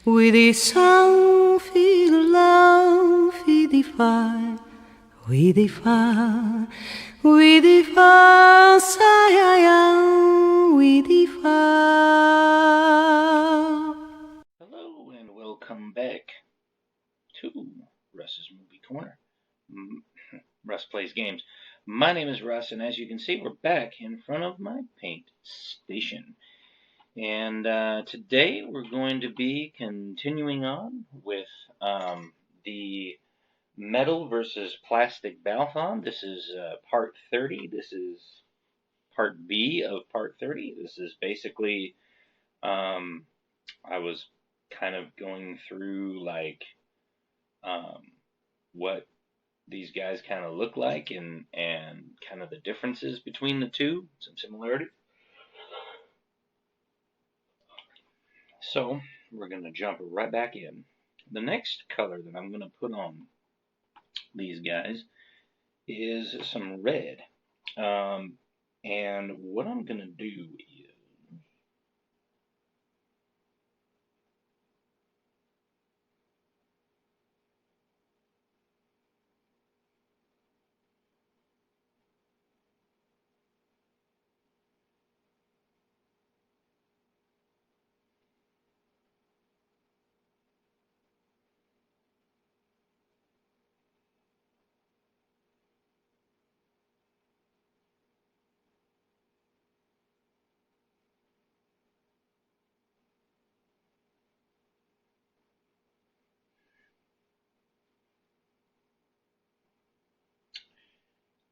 We descend, feel love, we defy, we defy, we defy, we defy. Hello and welcome back to Russ's Movie Corner. Russ Plays Games. My name is Russ, and as you can see, we're back in front of my paint station. And today we're going to be continuing on with the metal versus plastic Balthon. This is part 30. This is part B of part 30. This is basically, I was kind of going through like what these guys kind of look like and kind of the differences between the two, some similarities. So we're going to jump right back in. The next color that I'm going to put on these guys is some red. And what I'm going to do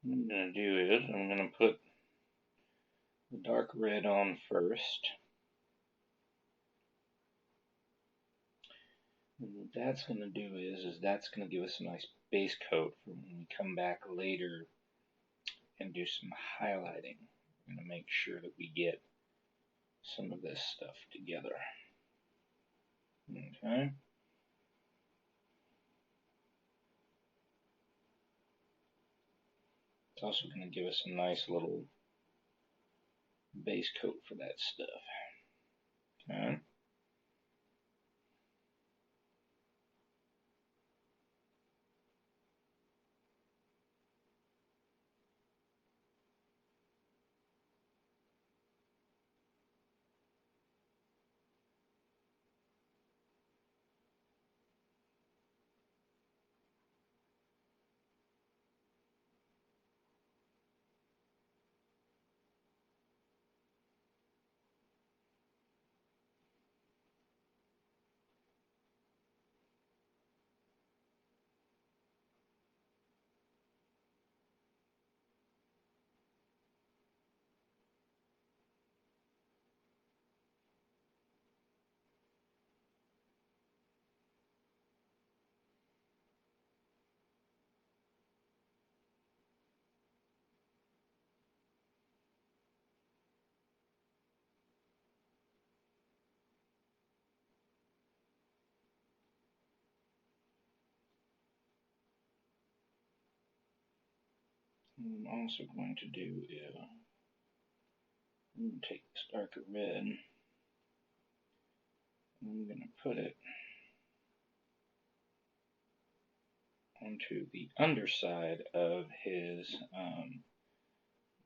is I'm going to put the dark red on first. And what that's going to do is that's going to give us a nice base coat for when we come back later and do some highlighting. We're going to make sure that we get some of this stuff together. Okay. It's also going to give us a nice little base coat for that stuff. Okay. What I'm also going to do is I'm going to take this darker red and I'm going to put it onto the underside of his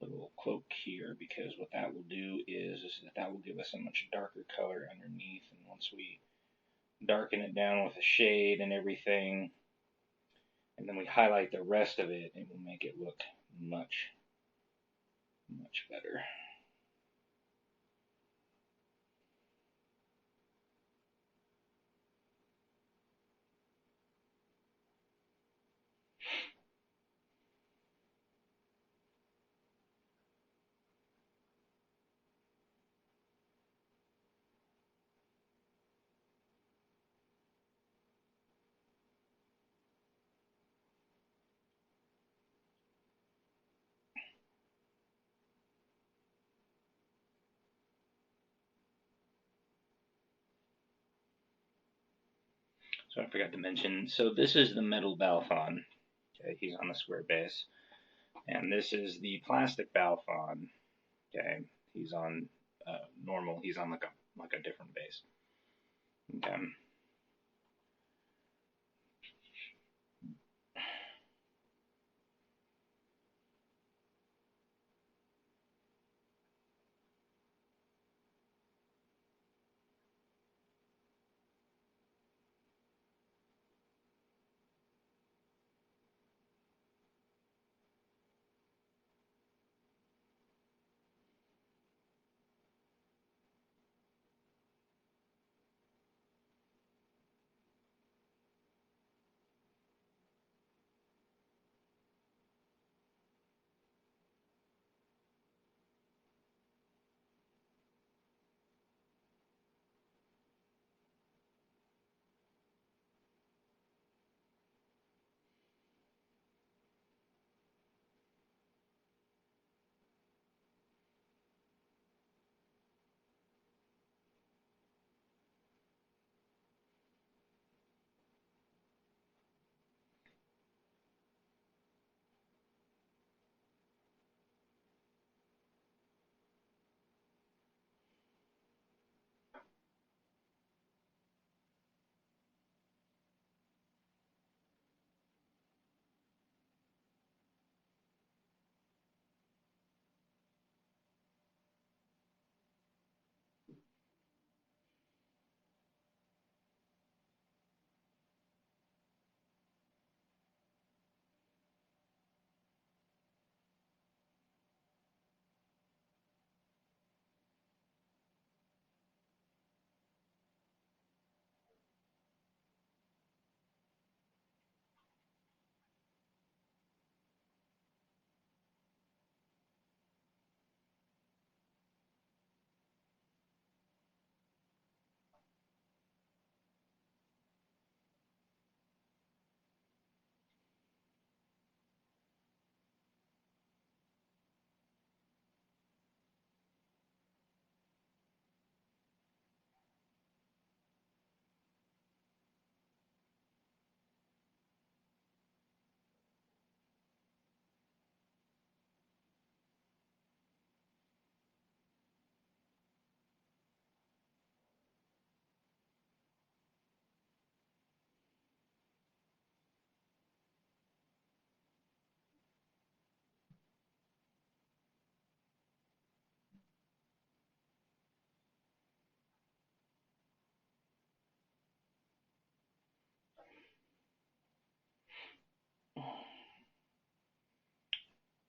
little cloak here, because what that will do is that will give us a much darker color underneath, and once we darken it down with a shade and everything, and then we highlight the rest of it, it will make it look much better. So I forgot to mention, so this is the metal Balthon. Okay, he's on the square base. And this is the plastic Balthon. Okay, he's on normal. He's on like a different base. Okay.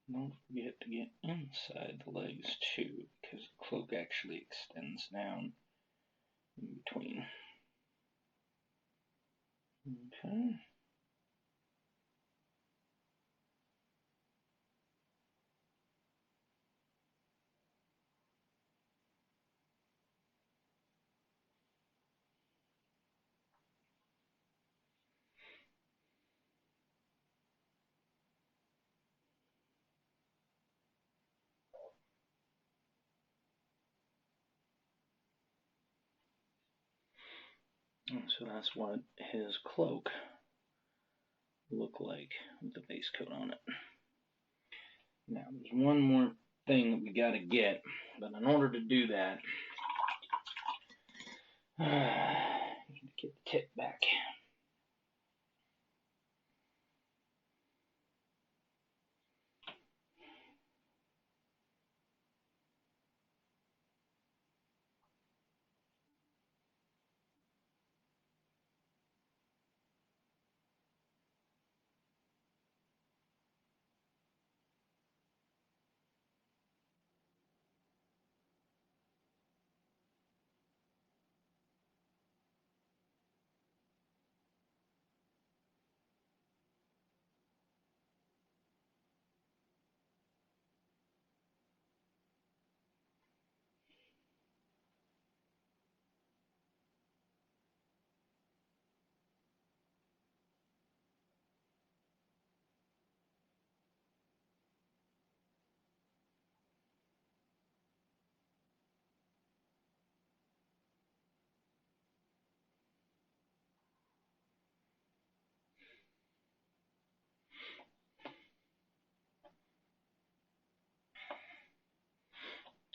Don't forget to get inside the legs too, because the cloak actually extends down in between. Okay. So that's what his cloak looked like with the base coat on it. Now there's one more thing that we gotta get, but in order to do that, need to get the tip back.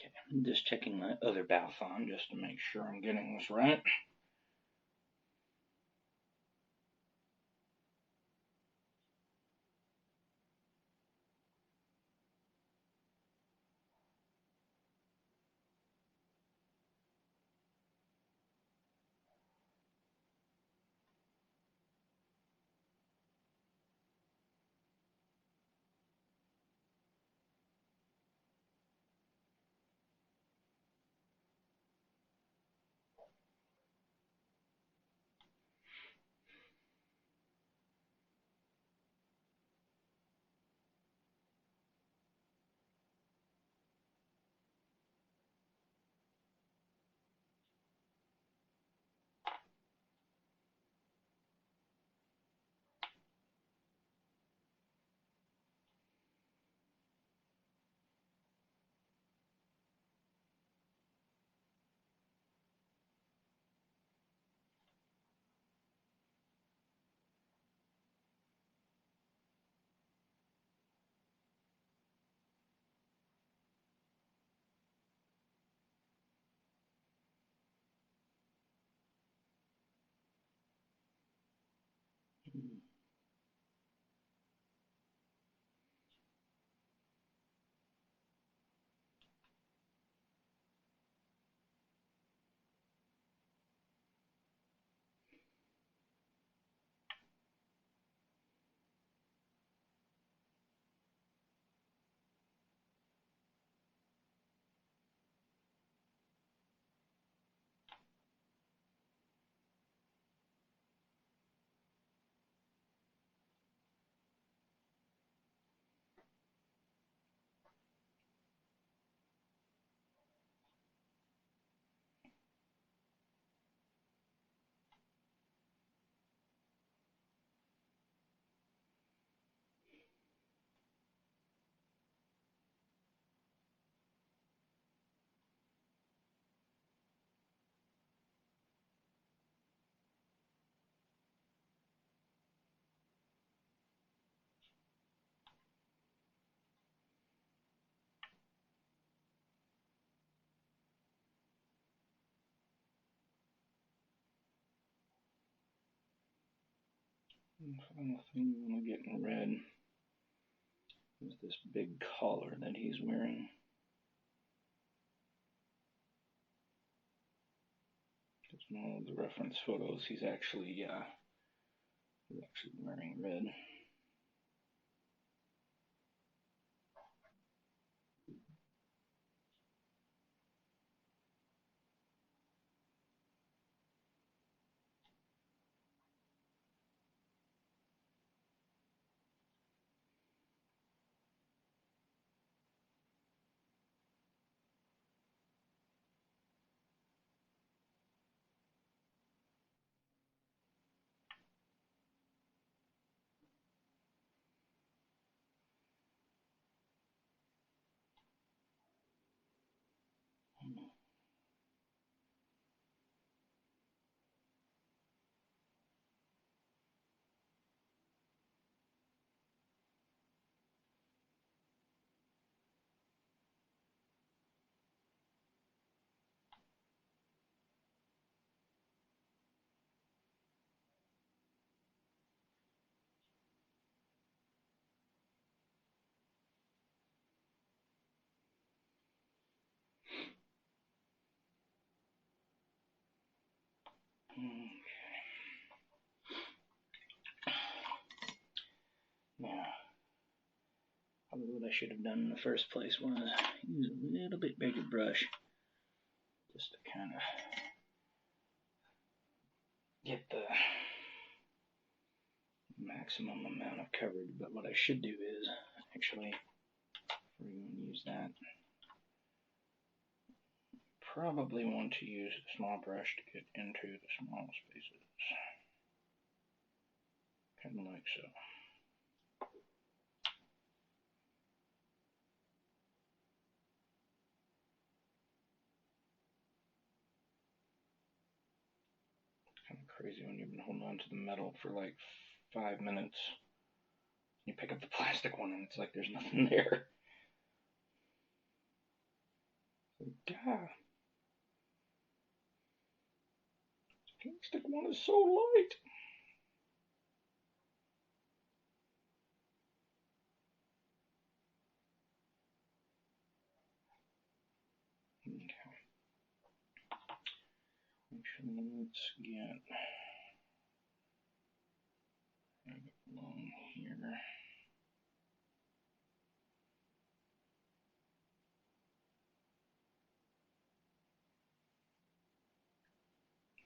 Okay, I'm just checking my other Balthon just to make sure I'm getting this right. The final thing I want to get in red is this big collar that he's wearing. Because in all of the reference photos, he's actually wearing red. Now, probably what I should have done in the first place was use a little bit bigger brush just to kind of get the maximum amount of coverage. But what I should do is actually, before you even use that, probably want to use a small brush to get into the small spaces. Kind of like so. Kind of crazy when you've been holding on to the metal for like 5 minutes. You pick up the plastic one and it's like there's nothing there. God. The plastic one is so light. Okay. Actually, let's get along here.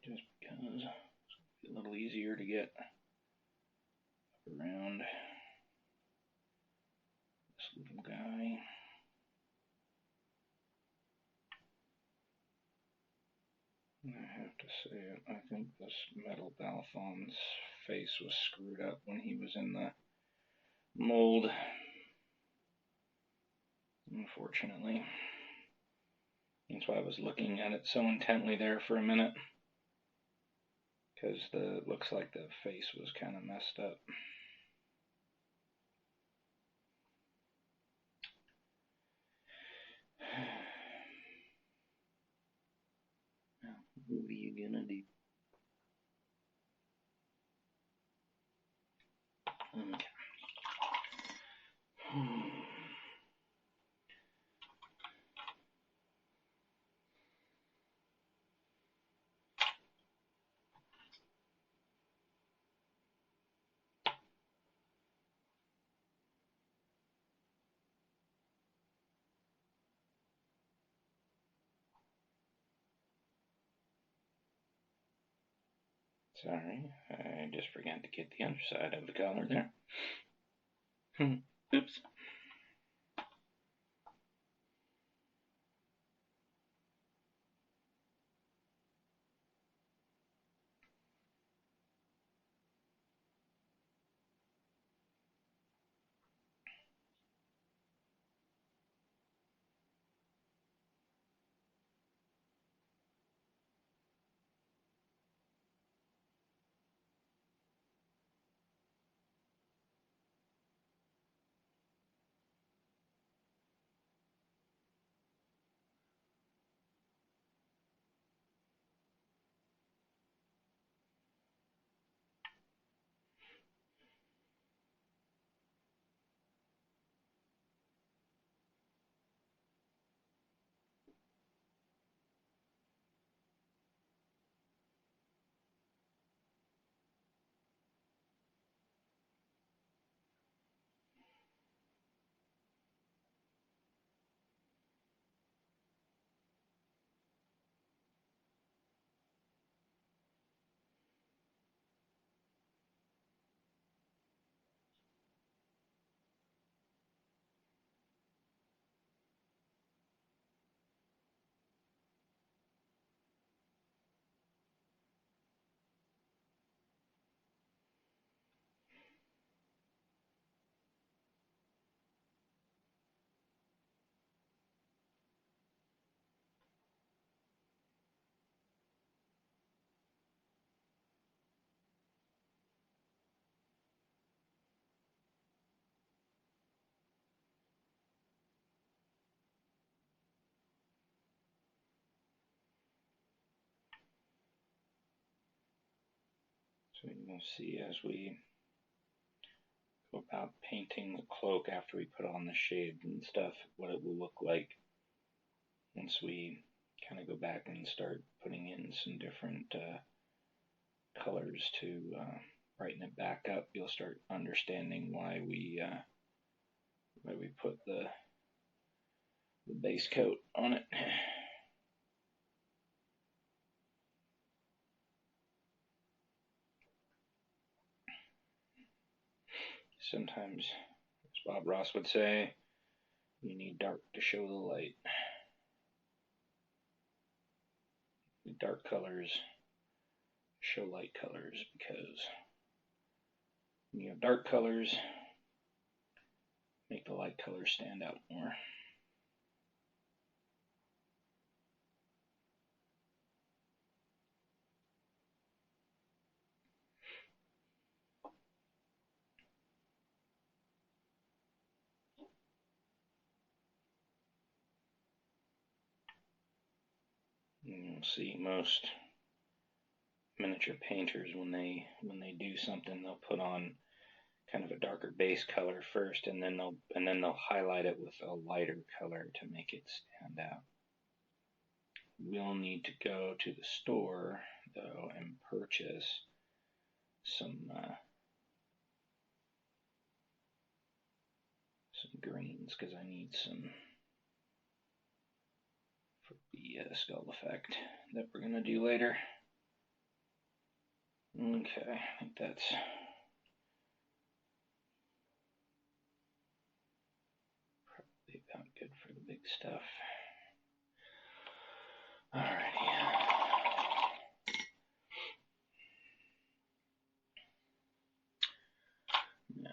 Just because it's a little easier to get around this little guy. I have to say it, I think this metal Balthon's face was screwed up when he was in the mold, unfortunately. That's why I was looking at it so intently there for a minute, because it looks like the face was kind of messed up. Now, what are you gonna do? Sorry, I just forgot to get the underside of the collar there. Oops. So you'll see as we go about painting the cloak after we put on the shade and stuff, what it will look like once we kind of go back and start putting in some different colors to brighten it back up. You'll start understanding why we put the base coat on it. Sometimes, as Bob Ross would say, you need dark to show the light. The dark colors show light colors, because when you have dark colors, make the light colors stand out more. You'll see most miniature painters, when they do something, they'll put on kind of a darker base color first, and then they'll highlight it with a lighter color to make it stand out. We'll need to go to the store though and purchase some greens, because I need some for the skull effect that we're gonna do later. Okay, I think that's probably about good for the big stuff. Alrighty. Now,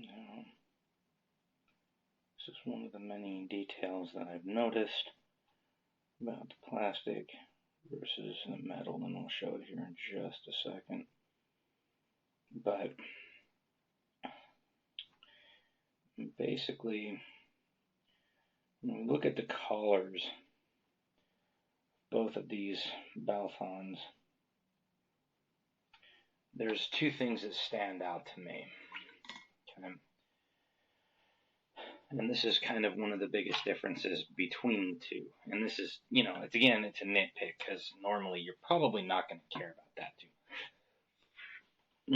Now, this is one of the many details that I've noticed about the plastic versus the metal, and I'll show it here in just a second. But basically, when we look at the collars, both of these Balthons, there's two things that stand out to me. Okay. And this is kind of one of the biggest differences between the two. And this is, it's a nitpick, because normally you're probably not going to care about that too.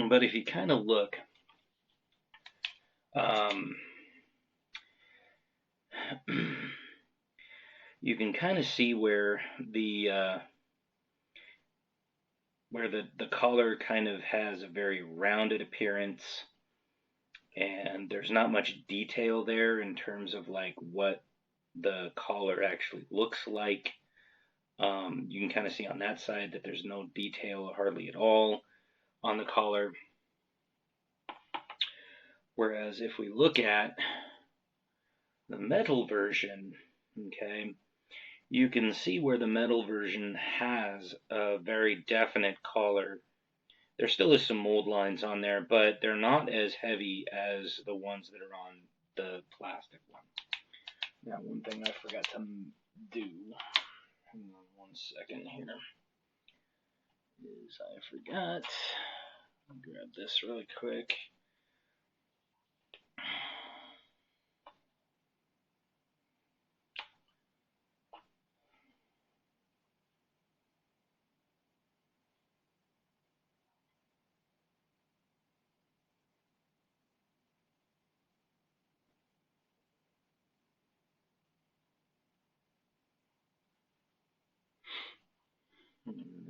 But if you kind of look, you can kind of see where the collar kind of has a very rounded appearance, and there's not much detail there in terms of like what the collar actually looks like. You can kind of see on that side that there's no detail hardly at all on the collar. Whereas if we look at the metal version, okay, you can see where the metal version has a very definite collar. There still is some mold lines on there, but they're not as heavy as the ones that are on the plastic one. Now, one thing I forgot to do, hang on one second here, is I forgot, I'll grab this really quick.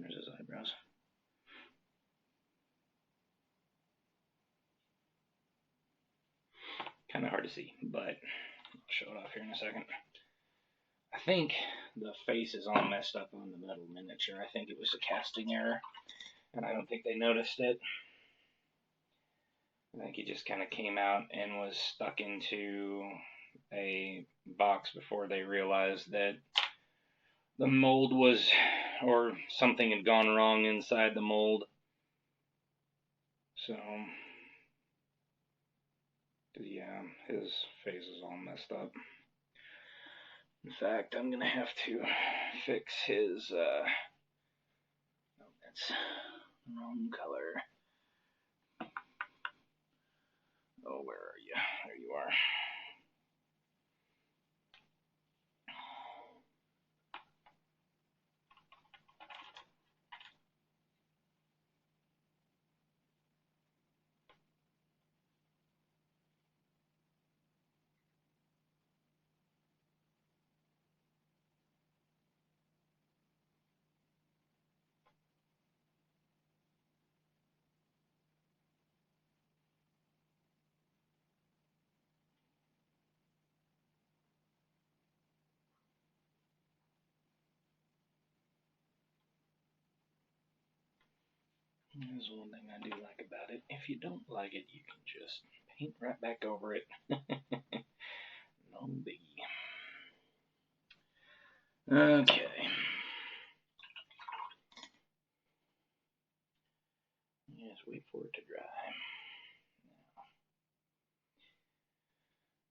There's his eyebrows. Kind of hard to see, but I'll show it off here in a second. I think the face is all messed up on the metal miniature. I think it was a casting error, and I don't think they noticed it. I think he just kind of came out and was stuck into a box before they realized that the mold was, or something had gone wrong inside the mold. So, yeah, his face is all messed up. In fact, I'm going to have to fix his, no, that's the wrong color. Oh, where are you? There you are. There's one thing I do like about it. If you don't like it, you can just paint right back over it. No biggie. Okay. Just wait for it to dry.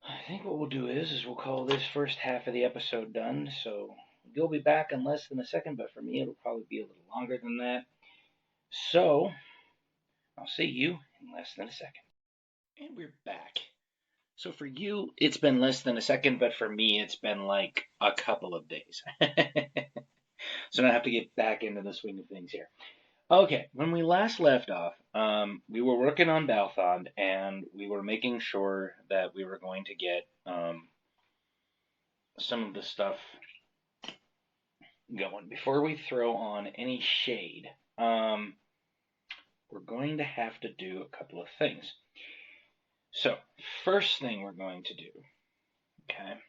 I think what we'll do is we'll call this first half of the episode done. So you'll be back in less than a second, but for me it'll probably be a little longer than that. So I'll see you in less than a second. And we're back. So for you, it's been less than a second, but for me, it's been like a couple of days. So now I have to get back into the swing of things here. Okay, when we last left off, we were working on Balthon, and we were making sure that we were going to get some of the stuff going. Before we throw on any shade, we're going to have to do a couple of things. So, first thing we're going to do, okay,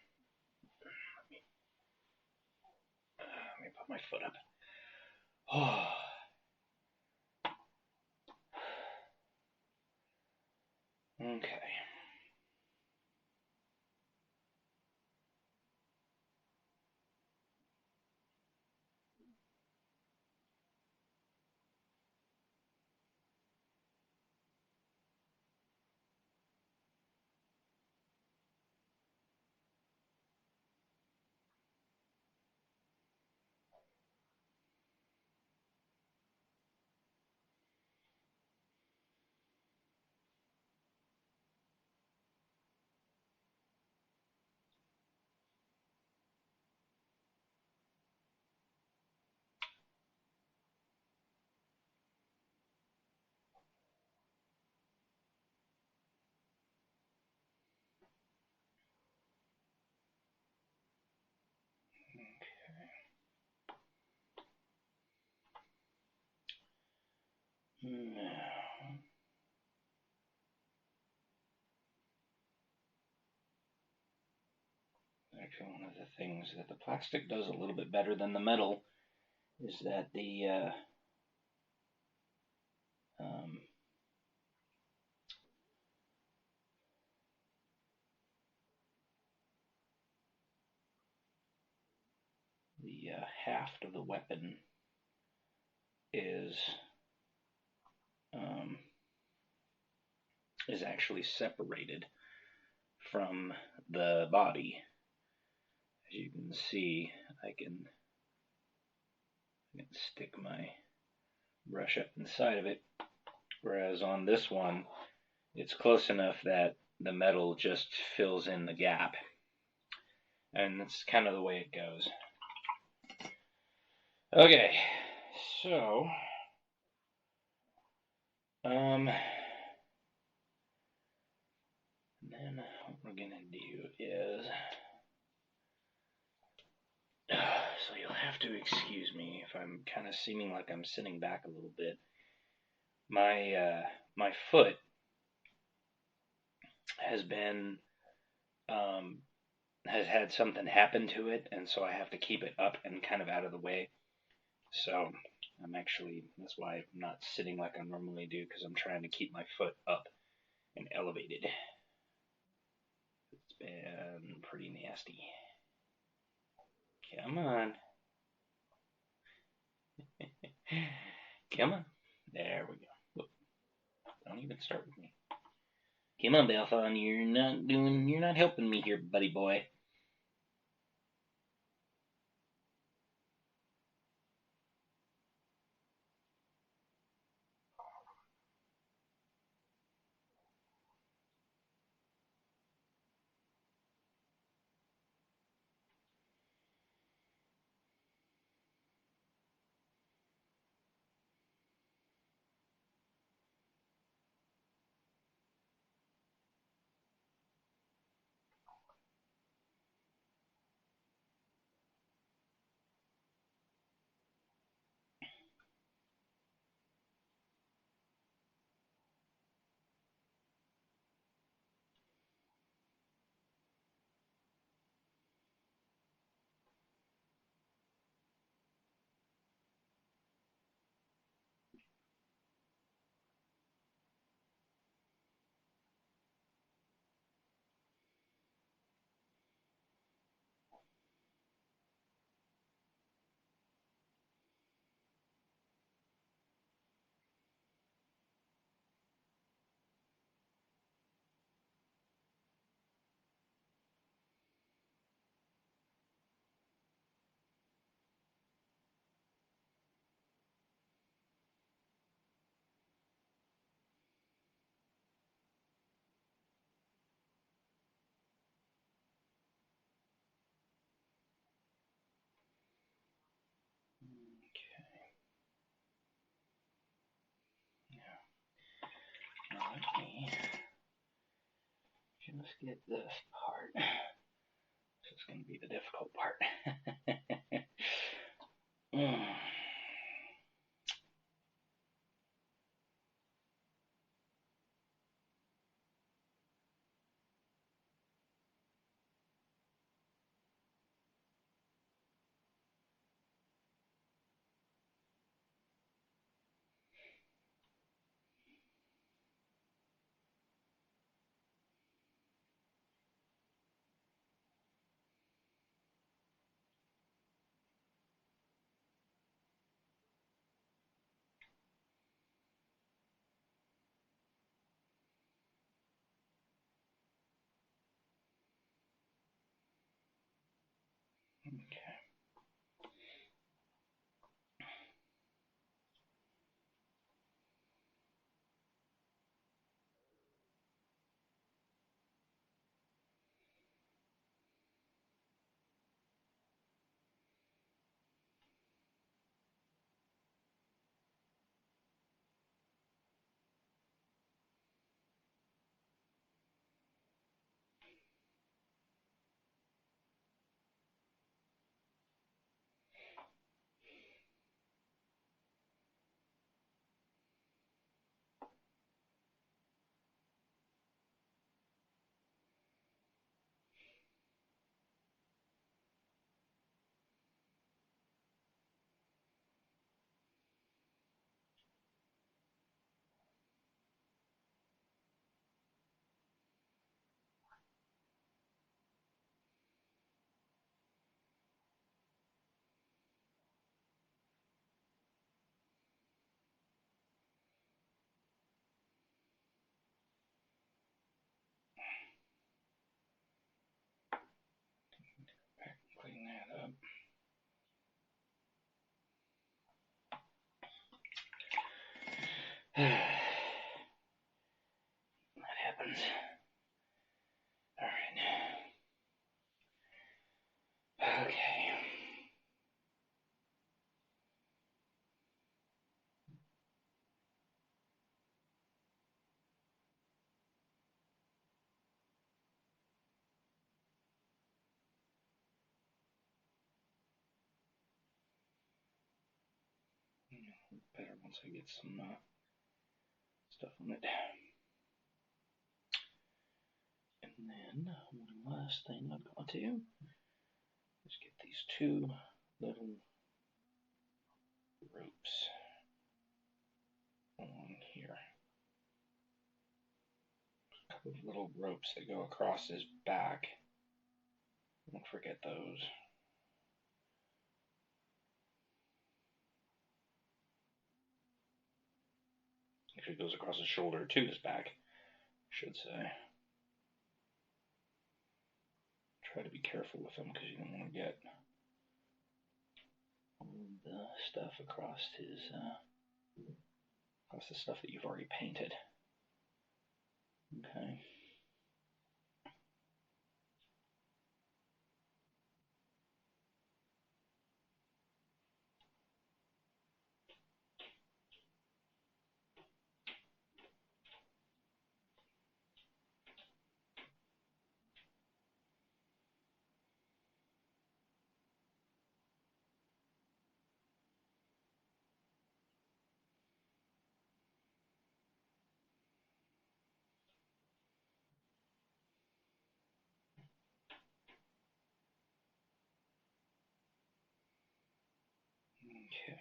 let me put my foot up. Oh. Okay. Actually, one of the things that the plastic does a little bit better than the metal is that the haft of the weapon is actually separated from the body. As you can see, I can stick my brush up inside of it, whereas on this one, it's close enough that the metal just fills in the gap. And that's kind of the way it goes. Okay, so then what we're gonna do is, so you'll have to excuse me if I'm kind of seeming like I'm sitting back a little bit. My foot has been has had something happen to it, and so I have to keep it up and kind of out of the way. So I'm actually, that's why I'm not sitting like I normally do, because I'm trying to keep my foot up and elevated. It's been pretty nasty. Come on. Come on. There we go. Whoop. Don't even start with me. Come on, Balthon. You're not helping me here, buddy boy. Let me just get this part. This is going to be the difficult part. better once I get some stuff on it. And then one last thing I've got to do is get these two little ropes on here. A couple of little ropes that go across his back. Don't forget those. Actually, it goes across his shoulder to his back, I should say. Try to be careful with them because you don't want to get all the stuff across his across the stuff that you've already painted. Okay. Okay.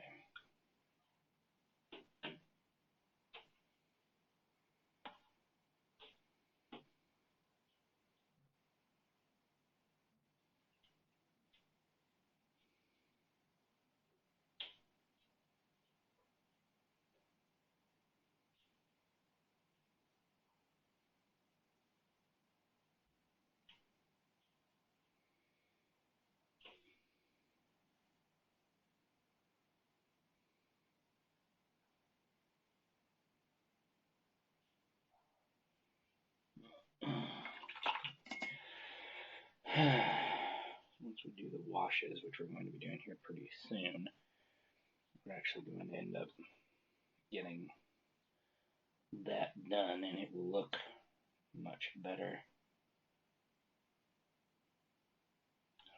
Once we do the washes, which we're going to be doing here pretty soon, we're actually going to end up getting that done, and it will look much better.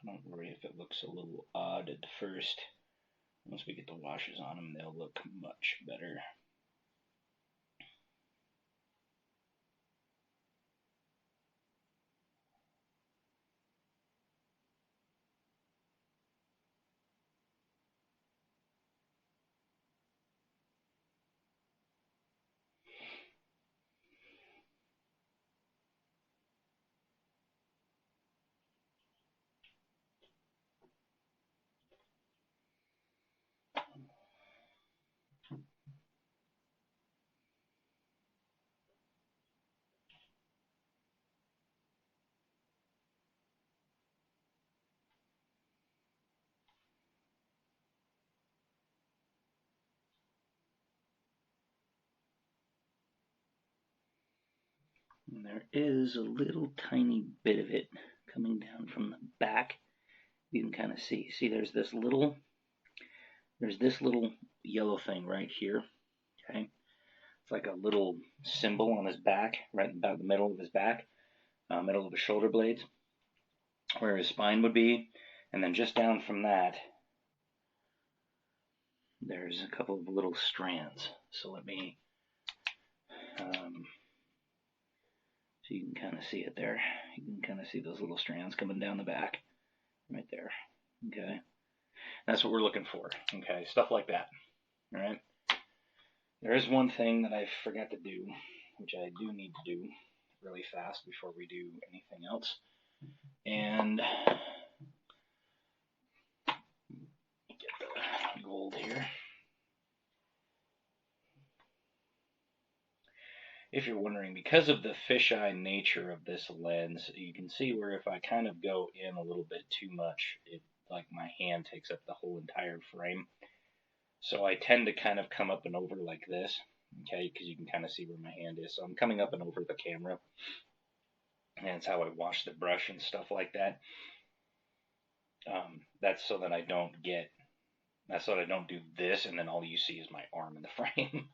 Don't worry if it looks a little odd at first. Once we get the washes on them, they'll look much better. And there is a little tiny bit of it coming down from the back. You can kind of see. See, there's this little yellow thing right here. Okay, it's like a little symbol on his back, right about the middle of his back, middle of his shoulder blades, where his spine would be. And then just down from that, there's a couple of little strands. So let me, so you can kind of see it there. You can kind of see those little strands coming down the back, right there. Okay, that's what we're looking for. Okay, stuff like that. All right. There is one thing that I forgot to do, which I do need to do really fast before we do anything else. And get the gold here. If you're wondering, because of the fisheye nature of this lens, you can see where if I kind of go in a little bit too much, it like my hand takes up the whole entire frame. So I tend to kind of come up and over like this, okay, because you can kind of see where my hand is. So I'm coming up and over the camera, and it's how I wash the brush and stuff like that. That's so that I don't do this, and then all you see is my arm in the frame.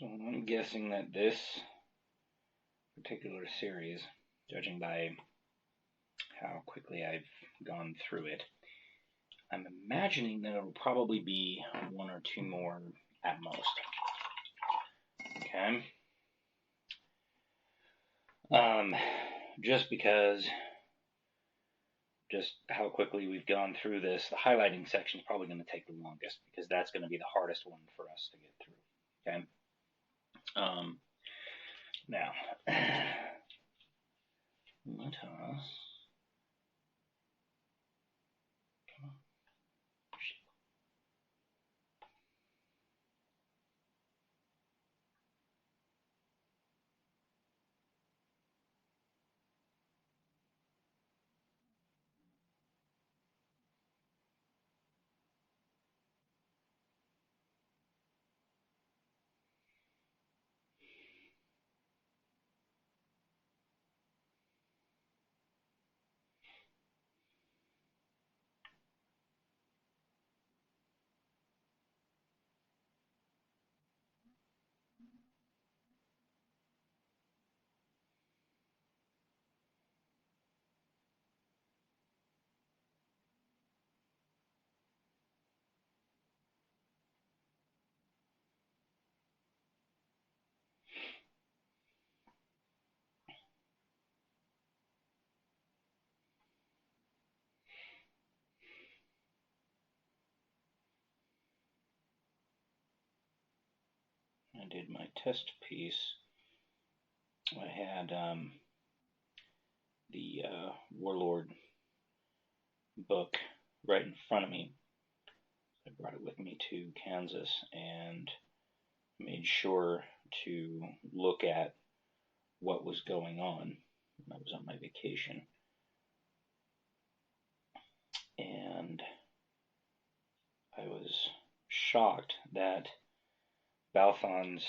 So I'm guessing that this particular series, judging by how quickly I've gone through it, I'm imagining that it'll probably be one or two more at most. Okay. Just because, just how quickly we've gone through this, the highlighting section is probably going to take the longest because that's going to be the hardest one for us to get through. Okay. Now, let us. I did my test piece. I had the Warlord book right in front of me. I brought it with me to Kansas and made sure to look at what was going on when I was on my vacation. And I was shocked that Balthon's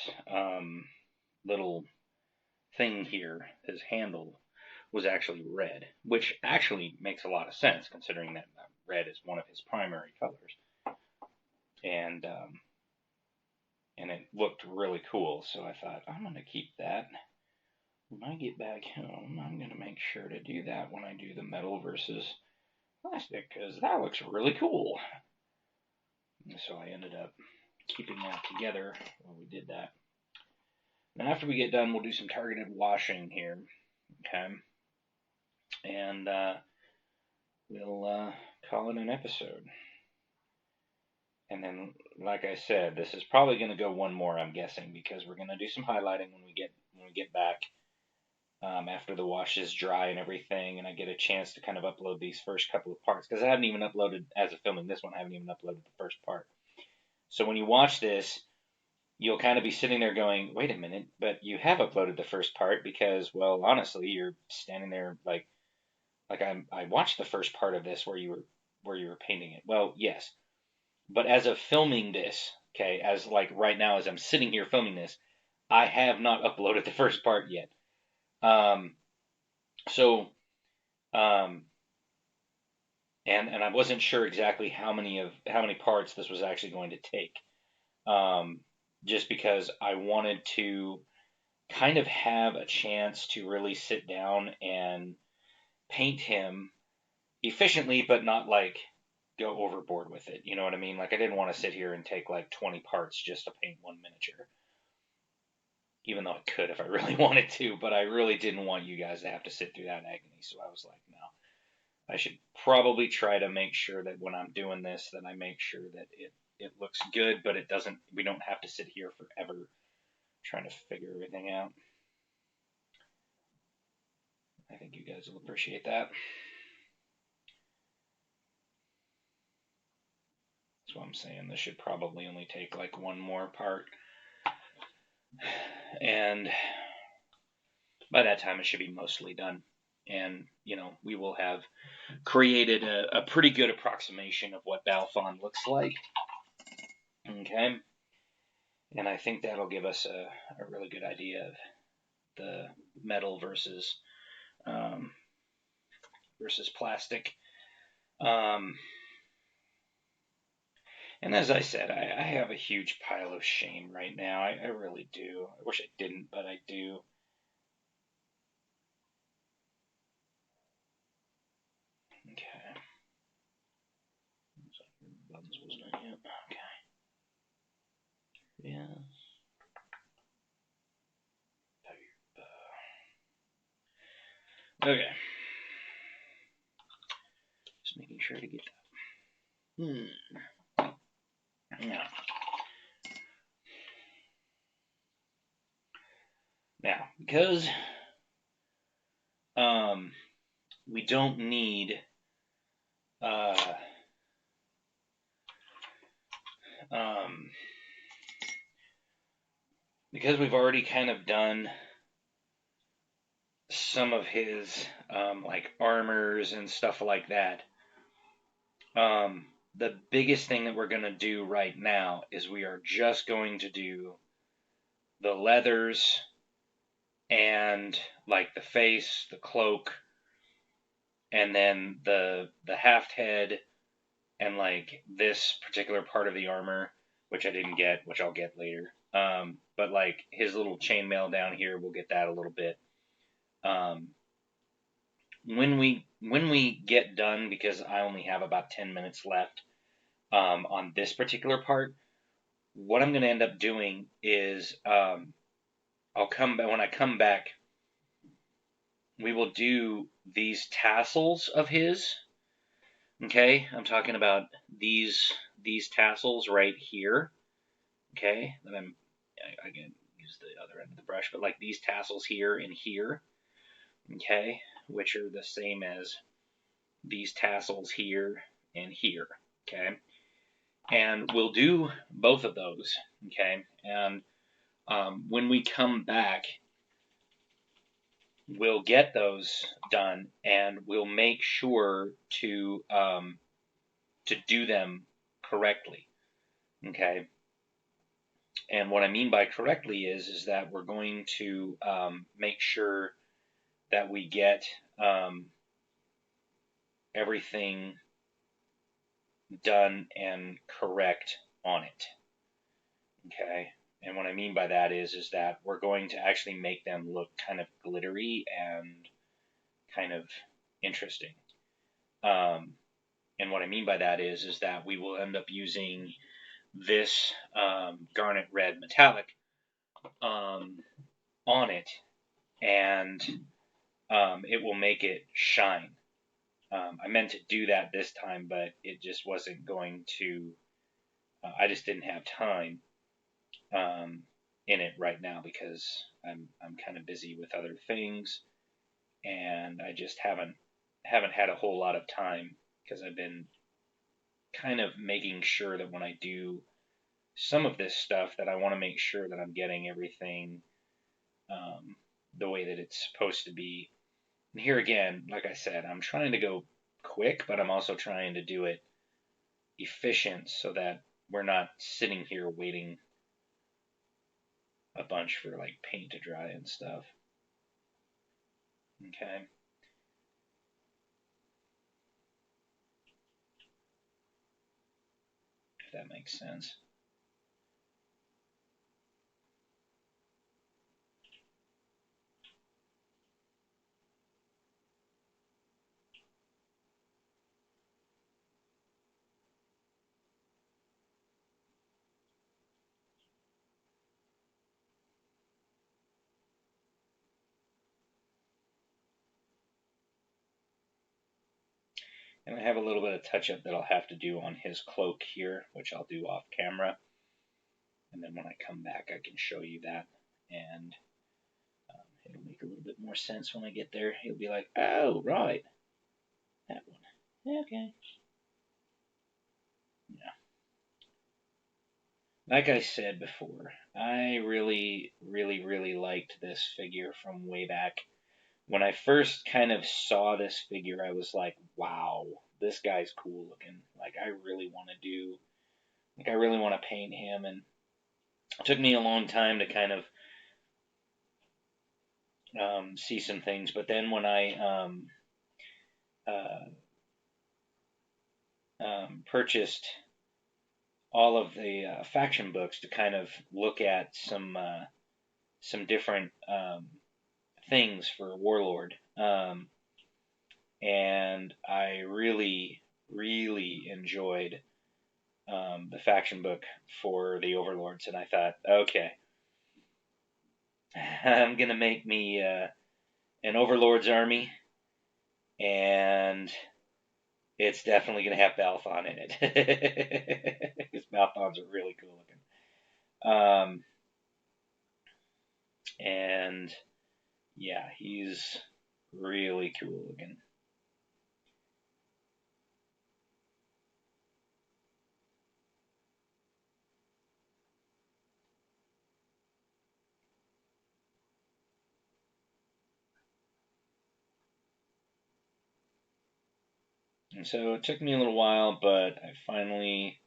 little thing here, his handle, was actually red, which actually makes a lot of sense considering that red is one of his primary colors. And it looked really cool, so I thought, I'm going to keep that. When I get back home, I'm going to make sure to do that when I do the metal versus plastic, because that looks really cool. And so I ended up keeping that together while we did that. Now after we get done, we'll do some targeted washing here, okay? And we'll call it an episode. And then, like I said, this is probably going to go one more, I'm guessing, because we're going to do some highlighting when we get back after the wash is dry and everything, and I get a chance to kind of upload these first couple of parts, because I haven't even uploaded, as of filming this one, I haven't even uploaded the first part. So when you watch this, you'll kind of be sitting there going, wait a minute, but you have uploaded the first part, because, well, honestly, you're standing there like I watched the first part of this where you were painting it. Well, yes. But as of filming this, okay, as like right now as I'm sitting here filming this, I have not uploaded the first part yet. So and I wasn't sure exactly how many parts this was actually going to take. Just because I wanted to kind of have a chance to really sit down and paint him efficiently, but not like go overboard with it. You know what I mean? Like I didn't want to sit here and take like 20 parts just to paint one miniature. Even though I could if I really wanted to, but I really didn't want you guys to have to sit through that agony. So I was like, no. I should probably try to make sure that when I'm doing this, that I make sure that it looks good, but it doesn't, we don't have to sit here forever trying to figure everything out. I think you guys will appreciate that. That's what I'm saying. This should probably only take like one more part. And by that time, it should be mostly done. And, you know, we will have created a pretty good approximation of what Balthon looks like. Okay. And I think that'll give us a really good idea of the metal versus plastic. And as I said, I have a huge pile of shame right now. I really do. I wish I didn't, but I do. Okay. Buttons wasn't it yet? Okay. Yes. Okay. Just making sure to get that. Now. Now, because we don't need because we've already kind of done some of his like armors and stuff like that. The biggest thing that we're going to do right now is we are just going to do the leathers and like the face, the cloak, and then the haft head and like this particular part of the armor, which I didn't get, which I'll get later. But like his little chainmail down here, we'll get that a little bit. When we get done, because I only have about 10 minutes left on this particular part, what I'm going to end up doing is I'll come back when I come back. We will do these tassels of his. Okay, I'm talking about these tassels right here. Okay, that I can use the other end of the brush, but like these tassels here and here. Okay, which are the same as these tassels here and here. Okay, and we'll do both of those. Okay, and when we come back, we'll get those done, and we'll make sure to do them correctly. Okay, and what I mean by correctly is that we're going to make sure that we get everything done and correct on it. Okay, and what I mean by that is that we're going to actually make them look kind of glittery and kind of interesting. And what I mean by that is that we will end up using this garnet red metallic on it, and it will make it shine. I meant to do that this time, but it just wasn't going to. I just didn't have time in it right now because I'm kind of busy with other things, and I just haven't had a whole lot of time because I've been kind of making sure that when I do some of this stuff that I want to make sure that I'm getting everything the way that it's supposed to be. And here again, like I said, I'm trying to go quick, but I'm also trying to do it efficient so that we're not sitting here waiting a bunch for like paint to dry and stuff. Okay. If that makes sense. And I have a little bit of touch up that I'll have to do on his cloak here, which I'll do off camera. And then when I come back, I can show you that. And it'll make a little bit more sense when I get there. He'll be like, oh, right. That one. Okay. Yeah. Like I said before, I really, really, really liked this figure from way back. When I first kind of saw this figure, I was like, wow, this guy's cool looking. Like, I really want to paint him. And it took me a long time to kind of see some things. But then when I purchased all of the faction books to kind of look at some different things for Warlord, and I really enjoyed the faction book for the Overlords, and I thought, okay, I'm gonna make me an Overlord's army, and it's definitely gonna have Balthon in it because Balthons are really cool looking. And yeah, he's really cool looking. And so it took me a little while, but I finally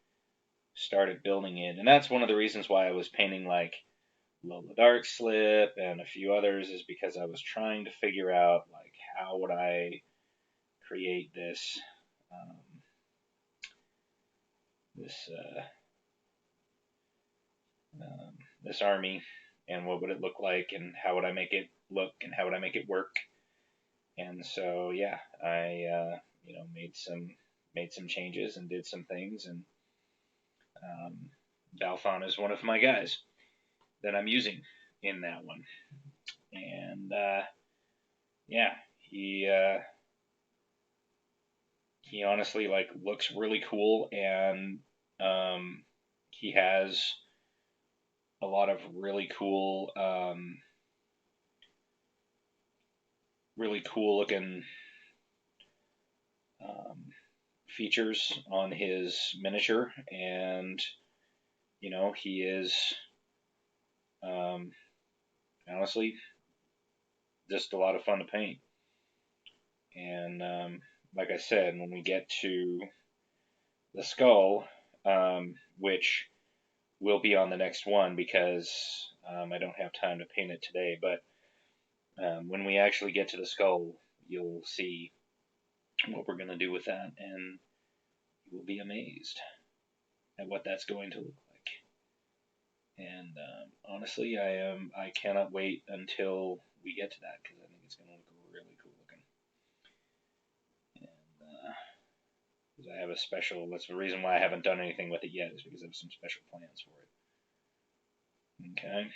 started building it. And that's one of the reasons why I was painting like Lola Dark Slip and a few others, is because I was trying to figure out like how would I create this this this army, and what would it look like, and how would I make it look, and how would I make it work. And so yeah, I made some changes and did some things, and Balthon is one of my guys that I'm using in that one. And yeah, he honestly like looks really cool, and he has a lot of really cool looking features on his miniature, and he is honestly just a lot of fun to paint. And like I said, when we get to the skull, which will be on the next one because I don't have time to paint it today, but when we actually get to the skull, you'll see what we're going to do with that, and you will be amazed at what that's going to look like. And honestly, I cannot wait until we get to that, because I think it's going to look really cool looking. And because I have a special, that's the reason why I haven't done anything with it yet, is because I have some special plans for it. Okay.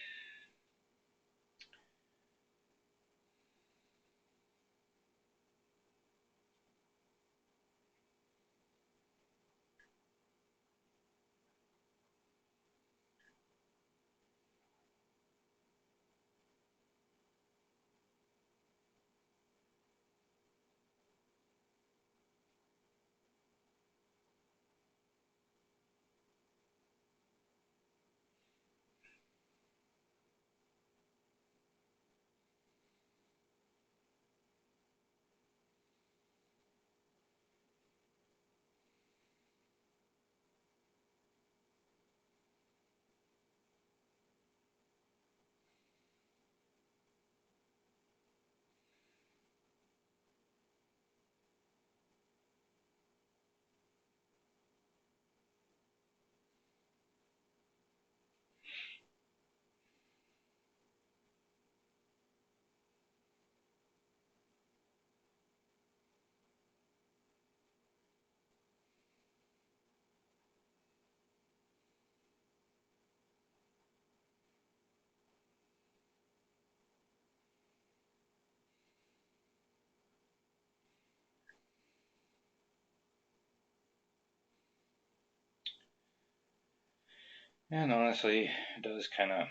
And honestly, it does kind of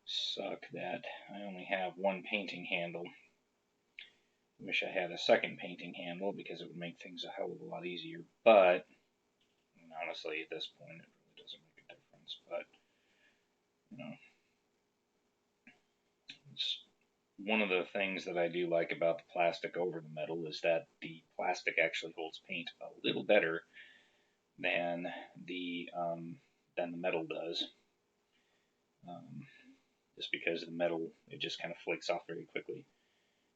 suck that I only have one painting handle. Wish I had a second painting handle, because it would make things a hell of a lot easier. But honestly, at this point, it really doesn't make a difference. But it's one of the things that I do like about the plastic over the metal, is that the plastic actually holds paint a little better than the metal does. Just because the metal, it just kind of flakes off very quickly,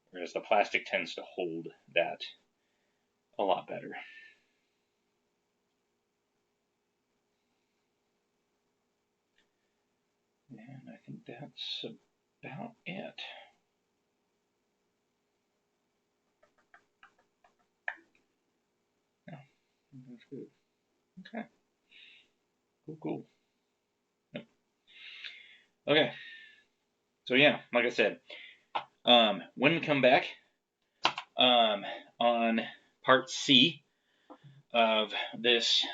whereas the plastic tends to hold that a lot better. I think that's about it. Yeah, that's good. Okay. Cool. Yep. Okay. So yeah, like I said, when we come back, on part C of this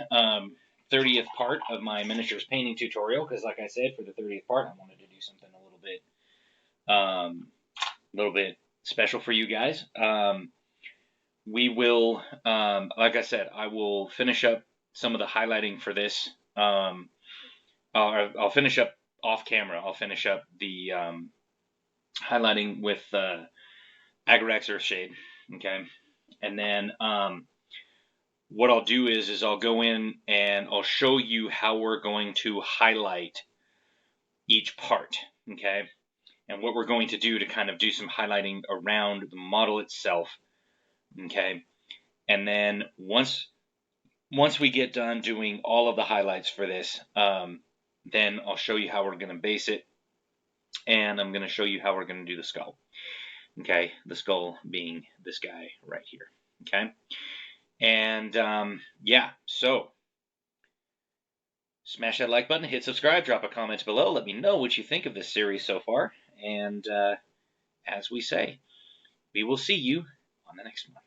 30th part of my miniatures painting tutorial, because like I said, for the 30th part, I wanted to do something a little bit special for you guys. We will, like I said, I will finish up some of the highlighting for this. I'll finish up off camera. I'll finish up the highlighting with Agarax Earthshade. Okay, and then what I'll do is I'll go in and I'll show you how we're going to highlight each part. Okay, and what we're going to do to kind of do some highlighting around the model itself. Okay, and then once we get done doing all of the highlights for this, then I'll show you how we're going to base it, and I'm going to show you how we're going to do the skull. Okay, the skull being this guy right here. Okay, and yeah, so smash that like button, hit subscribe, drop a comment below, let me know what you think of this series so far, and as we say, we will see you on the next one.